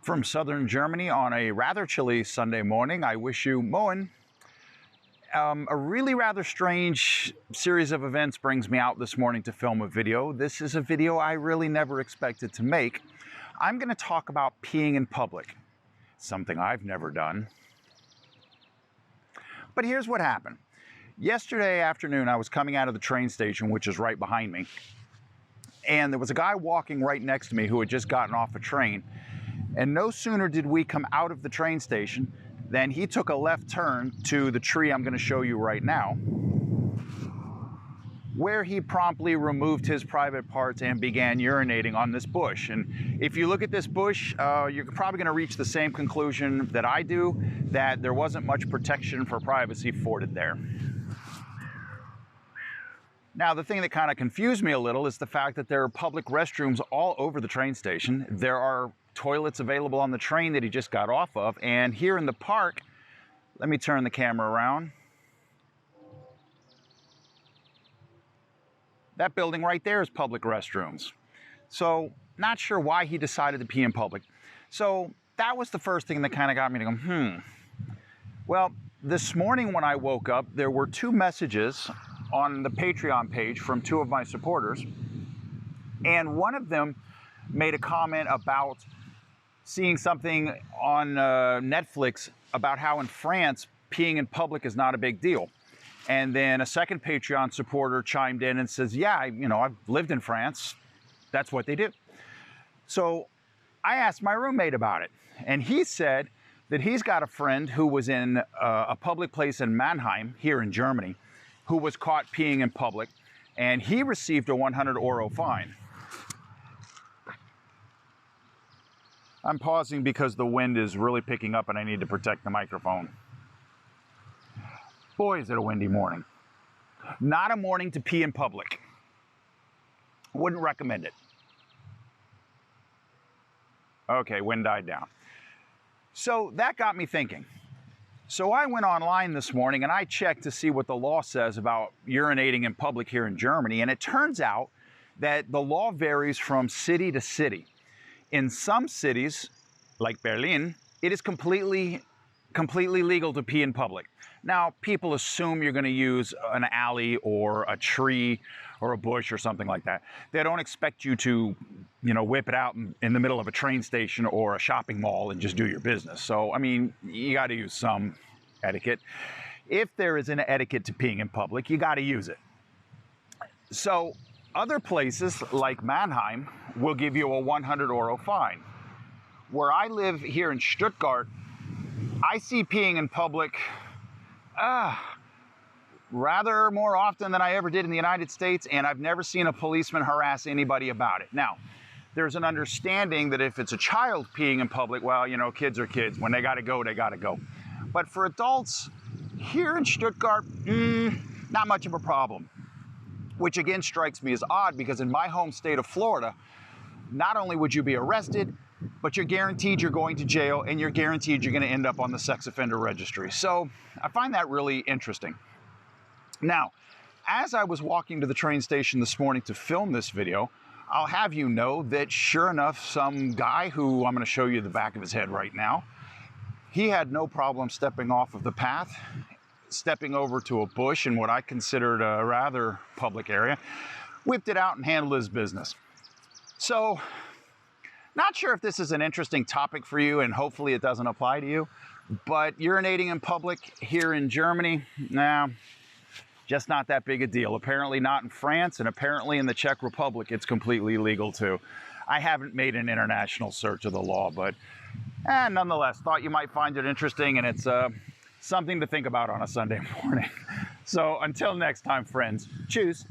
From southern Germany on a rather chilly Sunday morning, I wish you Moin. A really rather strange series of events brings me out this morning to film a video. This is a video I really never expected to make. I'm going to talk about peeing in public, something I've never done. But here's what happened. Yesterday afternoon, I was coming out of the train station, which is right behind me, and there was a guy walking right next to me who had just gotten off a train. And no sooner did we come out of the train station than he took a left turn to the tree I'm going to show you right now, where he promptly removed his private parts and began urinating on this bush. And if you look at this bush, you're probably going to reach the same conclusion that I do, that there wasn't much protection for privacy afforded there. Now, the thing that kind of confused me a little is the fact that there are public restrooms all over the train station. There are toilets available on the train that he just got off of, and here in the park, let me turn the camera around. That building right there is public restrooms. So, not sure why he decided to pee in public. So, that was the first thing that kind of got me to go, Well, this morning when I woke up, there were two messages on the Patreon page from two of my supporters, and one of them made a comment about seeing something on Netflix about how in France peeing in public is not a big deal. And then a second Patreon supporter chimed in and says, yeah, I've lived in France. That's what they do. So I asked my roommate about it, and he said that he's got a friend who was in a public place in Mannheim, here in Germany, who was caught peeing in public, and he received a 100 euro fine. I'm pausing because the wind is really picking up and I need to protect the microphone. Boy, is it a windy morning. Not a morning to pee in public. Wouldn't recommend it. Okay, wind died down. So that got me thinking. So I went online this morning and I checked to see what the law says about urinating in public here in Germany, and it turns out that the law varies from city to city. In some cities, like Berlin, it is completely legal to pee in public. Now, people assume you're going to use an alley or a tree or a bush or something like that. They don't expect you to, whip it out in the middle of a train station or a shopping mall and just do your business. So, you got to use some etiquette. If there is an etiquette to peeing in public, you got to use it. So, other places, like Mannheim, will give you a 100 euro fine. Where I live here in Stuttgart, I see peeing in public rather more often than I ever did in the United States, and I've never seen a policeman harass anybody about it. Now, there's an understanding that if it's a child peeing in public, well, kids are kids. When they got to go, they got to go. But for adults, here in Stuttgart, not much of a problem. Which again strikes me as odd, because in my home state of Florida, not only would you be arrested, but you're guaranteed you're going to jail, and you're guaranteed you're going to end up on the sex offender registry. So I find that really interesting. Now, as I was walking to the train station this morning to film this video, I'll have you know that sure enough, some guy who I'm going to show you the back of his head right now, he had no problem stepping off of the path, stepping over to a bush in what I considered a rather public area, whipped it out and handled his business. So, not sure if this is an interesting topic for you, and hopefully it doesn't apply to you, but urinating in public here in Germany, just not that big a deal. Apparently not in France, and apparently in the Czech Republic it's completely legal too. I haven't made an international search of the law, but nonetheless, thought you might find it interesting, and it's something to think about on a Sunday morning. So until next time, friends, cheers.